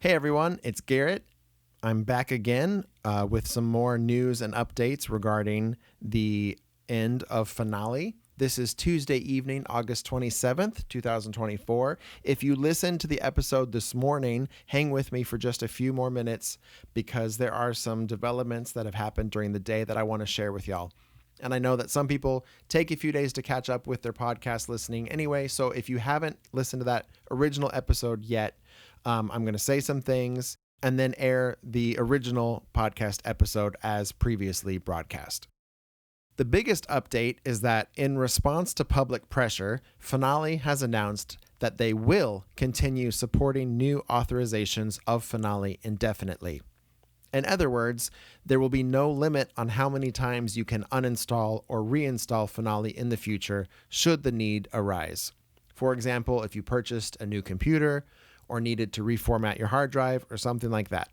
Hey everyone, it's Garrett. I'm back again with some more news and updates regarding the end of Finale. This is Tuesday evening, August 27th, 2024. If you listened to the episode this morning, hang with me for just a few more minutes because there are some developments that have happened during the day that I want to share with y'all. And I know that some people take a few days to catch up with their podcast listening anyway, so if you haven't listened to that original episode yet, I'm going to say some things and then air the original podcast episode as previously broadcast. The biggest update is that in response to public pressure, Finale has announced that they will continue supporting new authorizations of Finale indefinitely. In other words, there will be no limit on how many times you can uninstall or reinstall Finale in the future should the need arise. For example, if you purchased a new computer or needed to reformat your hard drive or something like that.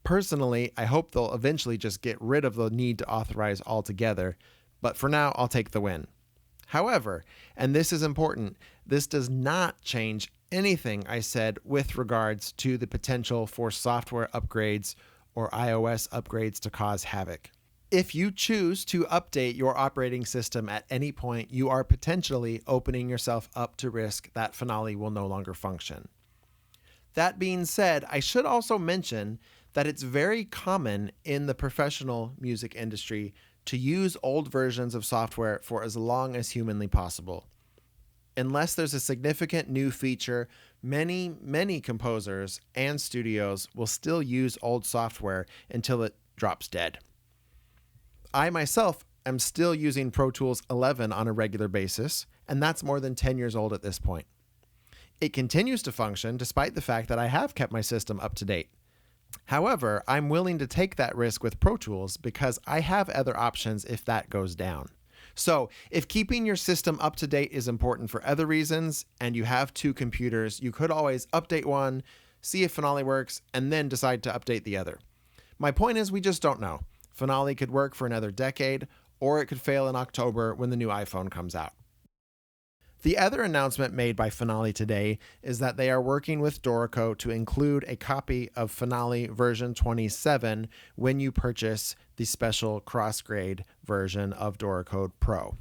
Personally, I hope they'll eventually just get rid of the need to authorize altogether, but for now, I'll take the win. However, and this is important, this does not change anything I said with regards to the potential for software upgrades or iOS upgrades to cause havoc. If you choose to update your operating system at any point, you are potentially opening yourself up to risk that Finale will no longer function. That being said, I should also mention that it's very common in the professional music industry to use old versions of software for as long as humanly possible. Unless there's a significant new feature, many composers and studios will still use old software until it drops dead. I myself am still using Pro Tools 11 on a regular basis, and that's more than 10 years old at this point. It continues to function despite the fact that I have kept my system up to date. However, I'm willing to take that risk with Pro Tools because I have other options if that goes down. So if keeping your system up to date is important for other reasons and you have two computers, you could always update one, see if Finale works, and then decide to update the other. My point is we just don't know. Finale could work for another decade, or it could fail in October when the new iPhone comes out. The other announcement made by Finale today is that they are working with Dorico to include a copy of Finale version 27 when you purchase the special cross-grade version of Dorico Pro.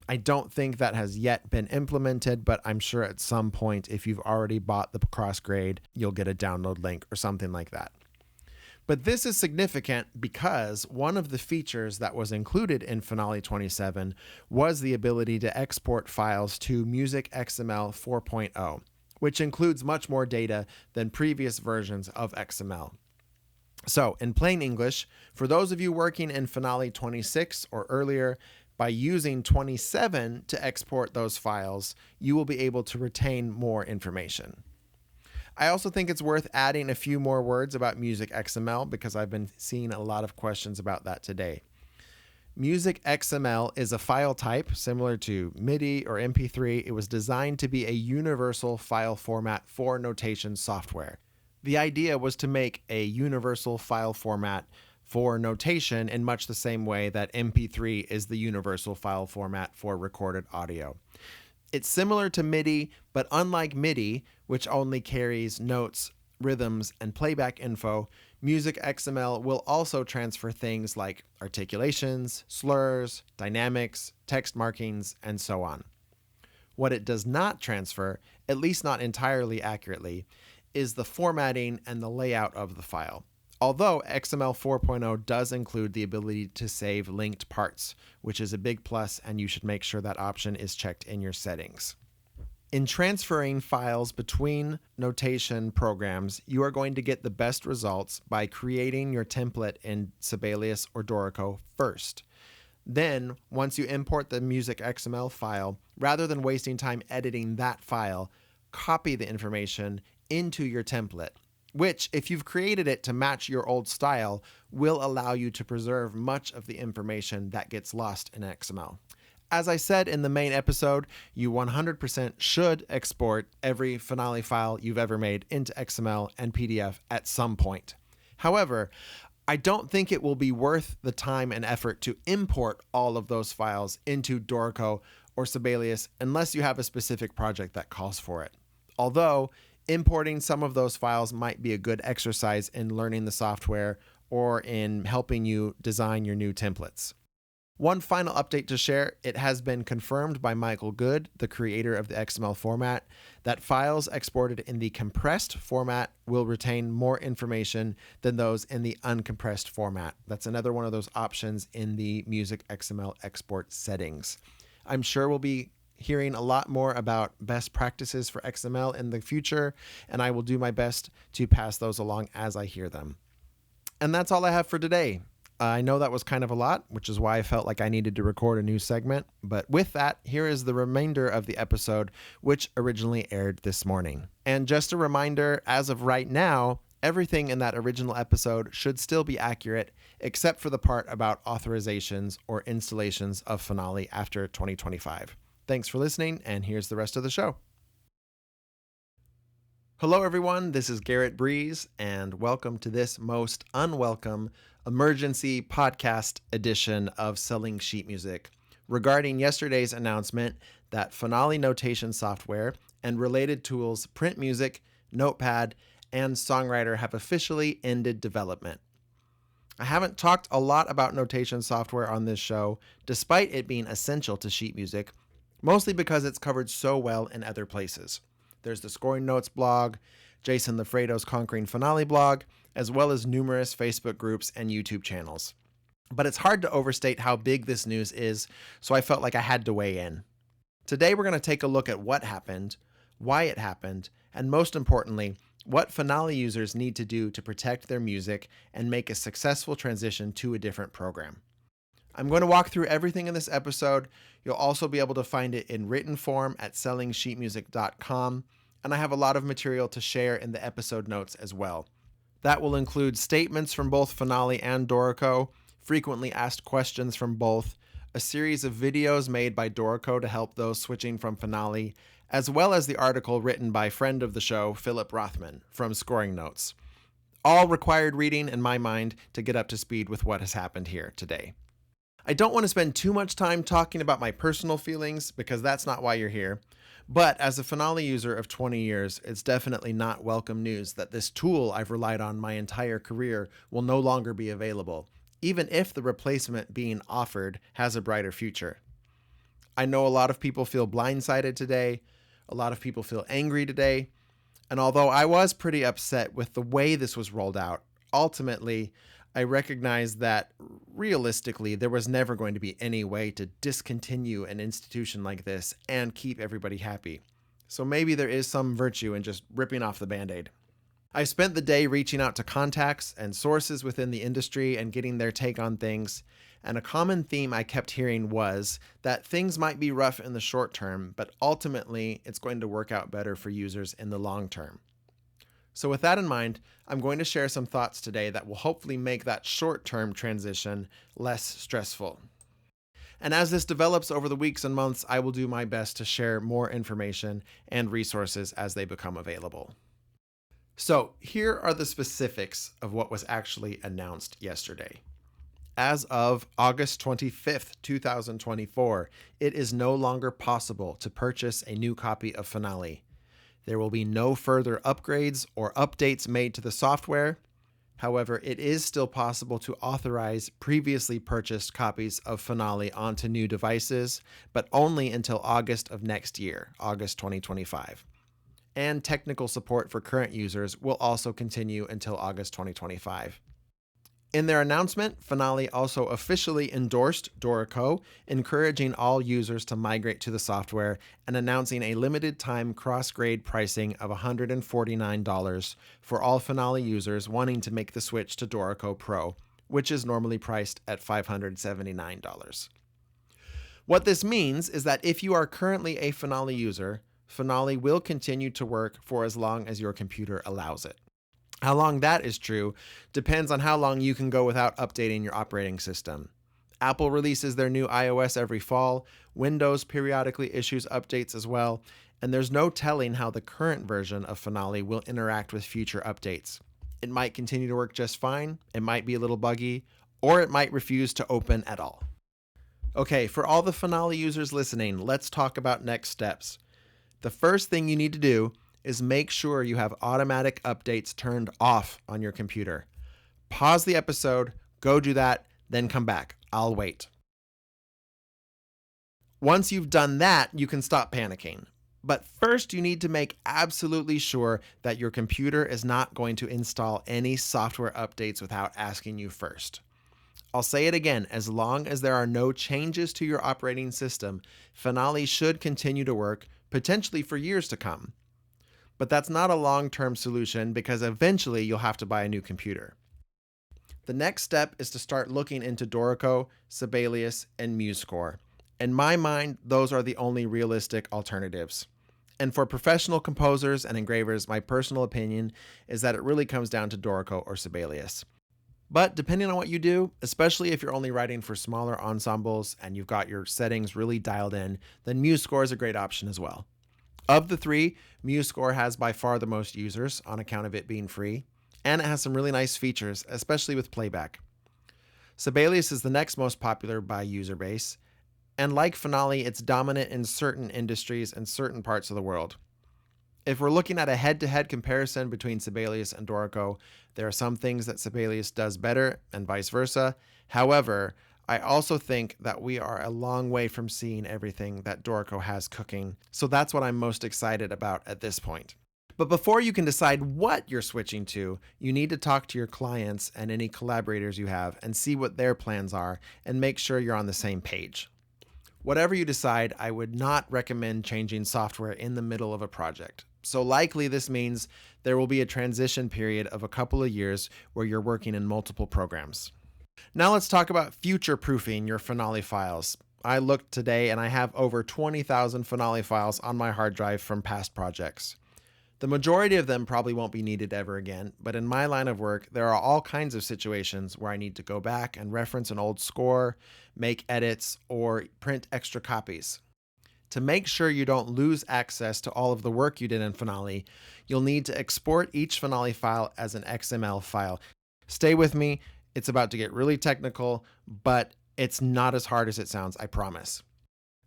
I don't think that has yet been implemented, but I'm sure at some point, if you've already bought the cross-grade, you'll get a download link or something like that. But this is significant because one of the features that was included in Finale 27 was the ability to export files to Music XML 4.0, which includes much more data than previous versions of XML. So, in plain English, for those of you working in Finale 26 or earlier, by using 27 to export those files, you will be able to retain more information. I also think it's worth adding a few more words about Music XML because I've been seeing a lot of questions about that today. Music XML is a file type similar to MIDI or MP3. It was designed to be a universal file format for notation software. The idea was to make a universal file format for notation in much the same way that MP3 is the universal file format for recorded audio. It's similar to MIDI, but unlike MIDI, which only carries notes, rhythms, and playback info, Music XML will also transfer things like articulations, slurs, dynamics, text markings, and so on. What it does not transfer, at least not entirely accurately, is the formatting and the layout of the file. Although XML 4.0 does include the ability to save linked parts, which is a big plus, and you should make sure that option is checked in your settings. In transferring files between notation programs, you are going to get the best results by creating your template in Sibelius or Dorico first. Then, once you import the Music XML file, rather than wasting time editing that file, copy the information into your template, which, if you've created it to match your old style, will allow you to preserve much of the information that gets lost in XML. As I said in the main episode, you 100% should export every Finale file you've ever made into XML and PDF at some point. However, I don't think it will be worth the time and effort to import all of those files into Dorico or Sibelius unless you have a specific project that calls for it. Although, Importing some of those files might be a good exercise in learning the software or in helping you design your new templates. One final update to share: it has been confirmed by Michael Good, the creator of the XML format, that files exported in the compressed format will retain more information than those in the uncompressed format. That's another one of those options in the Music XML export settings. I'm sure we'll be hearing a lot more about best practices for XML in the future, and I will do my best to pass those along as I hear them. And that's all I have for today. I know that was kind of a lot, which is why I felt like I needed to record a new segment. But with that, here is the remainder of the episode, which originally aired this morning. And just a reminder, as of right now, everything in that original episode should still be accurate, except for the part about authorizations or installations of Finale after 2025. Thanks for listening, and here's the rest of the show. Hello, everyone. This is Garrett Breeze, and welcome to this most unwelcome emergency podcast edition of Selling Sheet Music regarding yesterday's announcement that Finale notation software and related tools Print Music, Notepad, and Songwriter have officially ended development. I haven't talked a lot about notation software on this show, despite it being essential to sheet music, mostly because it's covered so well in other places. There's the Scoring Notes blog, Jason Lafredo's Conquering Finale blog, as well as numerous Facebook groups and YouTube channels. But it's hard to overstate how big this news is, so I felt like I had to weigh in. Today we're going to take a look at what happened, why it happened, and most importantly, what Finale users need to do to protect their music and make a successful transition to a different program. I'm going to walk through everything in this episode. You'll also be able to find it in written form at sellingsheetmusic.com, and I have a lot of material to share in the episode notes as well. That will include statements from both Finale and Dorico, frequently asked questions from both, a series of videos made by Dorico to help those switching from Finale, as well as the article written by friend of the show, Philip Rothman, from Scoring Notes. All required reading in my mind to get up to speed with what has happened here today. I don't want to spend too much time talking about my personal feelings because that's not why you're here. But as a Finale user of 20 years, it's definitely not welcome news that this tool I've relied on my entire career will no longer be available, even if the replacement being offered has a brighter future. I know a lot of people feel blindsided today. A lot of people feel angry today. And although I was pretty upset with the way this was rolled out, ultimately, I recognize that realistically, there was never going to be any way to discontinue an institution like this and keep everybody happy. So maybe there is some virtue in just ripping off the Band-Aid. I spent the day reaching out to contacts and sources within the industry and getting their take on things. And a common theme I kept hearing was that things might be rough in the short term, but ultimately it's going to work out better for users in the long term. So with that in mind, I'm going to share some thoughts today that will hopefully make that short-term transition less stressful. And as this develops over the weeks and months, I will do my best to share more information and resources as they become available. So here are the specifics of what was actually announced yesterday. As of August 25th, 2024, it is no longer possible to purchase a new copy of Finale. There will be no further upgrades or updates made to the software. However, it is still possible to authorize previously purchased copies of Finale onto new devices, but only until August of next year, August 2025. And technical support for current users will also continue until August 2025. In their announcement, Finale also officially endorsed Dorico, encouraging all users to migrate to the software and announcing a limited time cross-grade pricing of $149 for all Finale users wanting to make the switch to Dorico Pro, which is normally priced at $579. What this means is that if you are currently a Finale user, Finale will continue to work for as long as your computer allows it. How long that is true depends on how long you can go without updating your operating system. Apple releases their new iOS every fall, Windows periodically issues updates as well, and there's no telling how the current version of Finale will interact with future updates. It might continue to work just fine, it might be a little buggy, or it might refuse to open at all. Okay, for all the Finale users listening, let's talk about next steps. The first thing you need to do is make sure you have automatic updates turned off on your computer. Pause the episode, go do that, then come back. I'll wait. Once you've done that, you can stop panicking. But first, you need to make absolutely sure that your computer is not going to install any software updates without asking you first. I'll say it again, as long as there are no changes to your operating system, Finale should continue to work, potentially for years to come. But that's not a long-term solution because eventually you'll have to buy a new computer. The next step is to start looking into Dorico, Sibelius, and MuseScore. In my mind, those are the only realistic alternatives. And for professional composers and engravers, my personal opinion is that it really comes down to Dorico or Sibelius. But depending on what you do, especially if you're only writing for smaller ensembles and you've got your settings really dialed in, then MuseScore is a great option as well. Of the three, MuseScore has by far the most users on account of it being free, and it has some really nice features, especially with playback. Sibelius is the next most popular by user base, and like Finale, it's dominant in certain industries and certain parts of the world. If we're looking at a head-to-head comparison between Sibelius and Dorico, there are some things that Sibelius does better and vice versa. However, I also think that we are a long way from seeing everything that Dorico has cooking, so that's what I'm most excited about at this point. But before you can decide what you're switching to, you need to talk to your clients and any collaborators you have and see what their plans are and make sure you're on the same page. Whatever you decide, I would not recommend changing software in the middle of a project. So likely this means there will be a transition period of a couple of years where you're working in multiple programs. Now let's talk about future-proofing your Finale files. I looked today and I have over 20,000 Finale files on my hard drive from past projects. The majority of them probably won't be needed ever again, but in my line of work, there are all kinds of situations where I need to go back and reference an old score, make edits, or print extra copies. To make sure you don't lose access to all of the work you did in Finale, you'll need to export each Finale file as an XML file. Stay with me, it's about to get really technical, but it's not as hard as it sounds, I promise.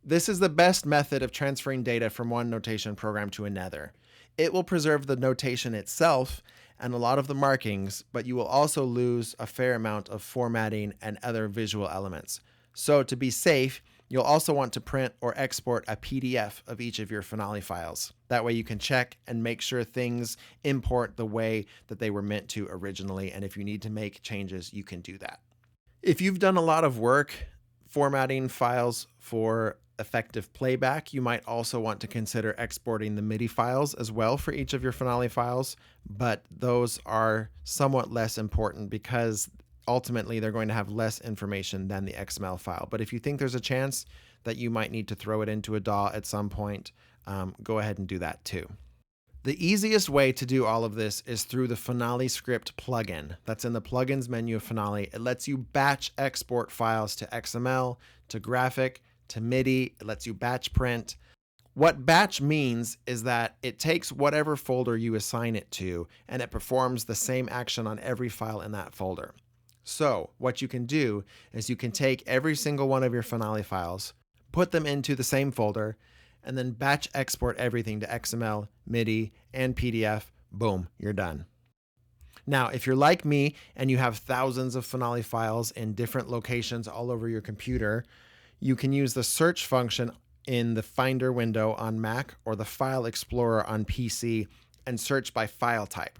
This is the best method of transferring data from one notation program to another. It will preserve the notation itself and a lot of the markings, but you will also lose a fair amount of formatting and other visual elements. So to be safe, you'll also want to print or export a PDF of each of your Finale files. That way you can check and make sure things import the way that they were meant to originally, and if you need to make changes, you can do that. If you've done a lot of work formatting files for effective playback, you might also want to consider exporting the MIDI files as well for each of your Finale files, but those are somewhat less important because ultimately they're going to have less information than the XML file. But if you think there's a chance that you might need to throw it into a DAW at some point, go ahead and do that too. The easiest way to do all of this is through the Finale Script plugin. That's in the plugins menu of Finale. It lets you batch export files to XML, to graphic, to MIDI. It lets you batch print. What batch means is that it takes whatever folder you assign it to and it performs the same action on every file in that folder. So what you can do is you can take every single one of your Finale files, put them into the same folder, and then batch export everything to XML, MIDI, and PDF. Boom, you're done. Now, if you're like me and you have thousands of Finale files in different locations all over your computer, you can use the search function in the Finder window on Mac or the File Explorer on PC and search by file type.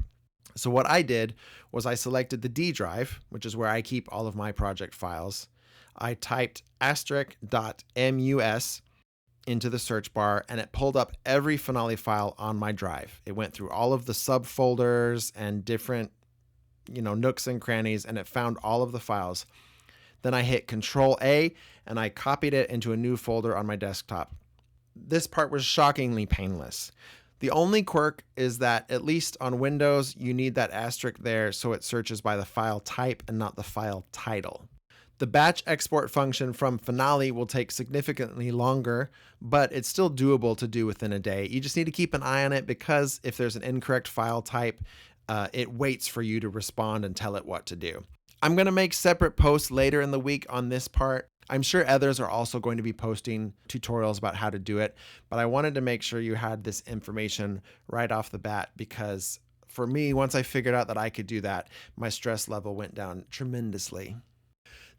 So what I did was I selected the D drive, which is where I keep all of my project files. I typed *.mus into the search bar and it pulled up every Finale file on my drive. It went through all of the subfolders and different, nooks and crannies, and it found all of the files. Then I hit Control A and I copied it into a new folder on my desktop. This part was shockingly painless. The only quirk is that, at least on Windows, you need that asterisk there so it searches by the file type and not the file title. The batch export function from Finale will take significantly longer, but it's still doable to do within a day. You just need to keep an eye on it because if there's an incorrect file type, it waits for you to respond and tell it what to do. I'm going to make separate posts later in the week on this part. I'm sure others are also going to be posting tutorials about how to do it, but I wanted to make sure you had this information right off the bat because for me, once I figured out that I could do that, my stress level went down tremendously.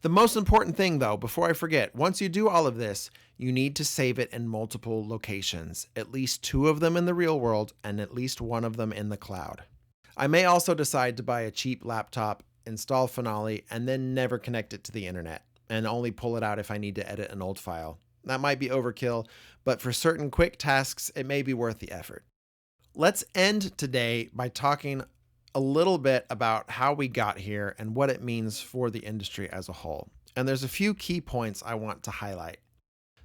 The most important thing though, before I forget, once you do all of this, you need to save it in multiple locations, at least 2 of them in the real world and at least 1 of them in the cloud. I may also decide to buy a cheap laptop, install Finale, and then never connect it to the internet, and only pull it out if I need to edit an old file. That might be overkill, but for certain quick tasks, it may be worth the effort. Let's end today by talking a little bit about how we got here and what it means for the industry as a whole. And there's a few key points I want to highlight.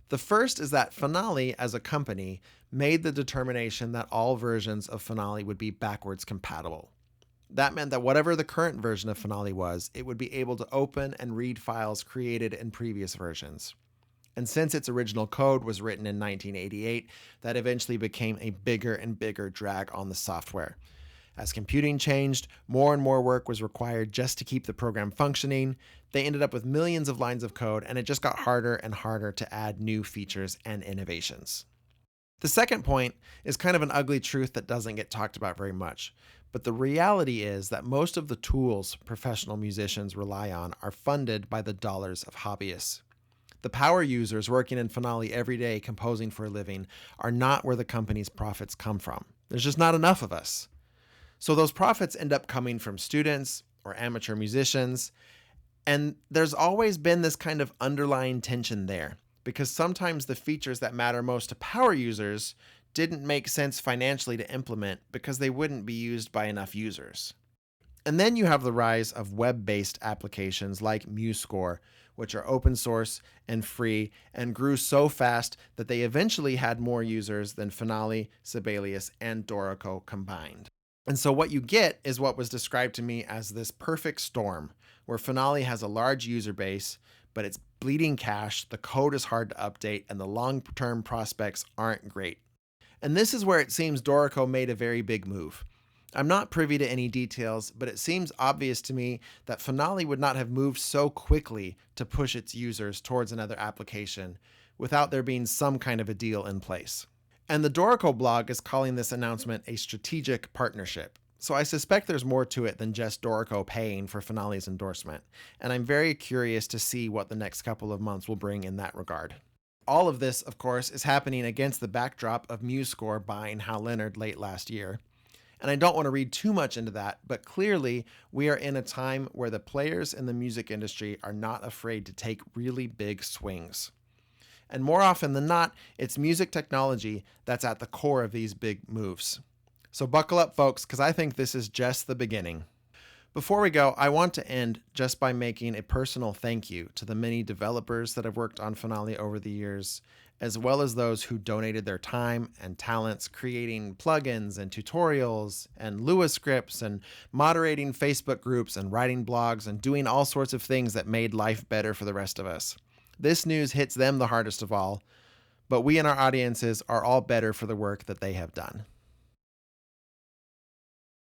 The first is that Finale as a company made the determination that all versions of Finale would be backwards compatible. That meant that whatever the current version of Finale was, it would be able to open and read files created in previous versions. And since its original code was written in 1988, that eventually became a bigger and bigger drag on the software. As computing changed, more and more work was required just to keep the program functioning. They ended up with millions of lines of code, and it just got harder and harder to add new features and innovations. The second point is kind of an ugly truth that doesn't get talked about very much. But the reality is that most of the tools professional musicians rely on are funded by the dollars of hobbyists. The power users working in Finale every day composing for a living are not where the company's profits come from. There's just not enough of us. So those profits end up coming from students or amateur musicians. And there's always been this kind of underlying tension there, because sometimes the features that matter most to power users didn't make sense financially to implement because they wouldn't be used by enough users. And then you have the rise of web-based applications like MuseScore, which are open source and free and grew so fast that they eventually had more users than Finale, Sibelius, and Dorico combined. And so what you get is what was described to me as this perfect storm, where Finale has a large user base, but it's bleeding cash, the code is hard to update, and the long-term prospects aren't great. And this is where it seems Dorico made a very big move. I'm not privy to any details, but it seems obvious to me that Finale would not have moved so quickly to push its users towards another application without there being some kind of a deal in place. And the Dorico blog is calling this announcement a strategic partnership. So I suspect there's more to it than just Dorico paying for Finale's endorsement. And I'm very curious to see what the next couple of months will bring in that regard. All of this, of course, is happening against the backdrop of MuseScore buying Hal Leonard late last year. And I don't want to read too much into that, but clearly we are in a time where the players in the music industry are not afraid to take really big swings. And more often than not, it's music technology that's at the core of these big moves. So buckle up, folks, because I think this is just the beginning. Before we go, I want to end just by making a personal thank you to the many developers that have worked on Finale over the years, as well as those who donated their time and talents creating plugins and tutorials and Lua scripts and moderating Facebook groups and writing blogs and doing all sorts of things that made life better for the rest of us. This news hits them the hardest of all, but we and our audiences are all better for the work that they have done.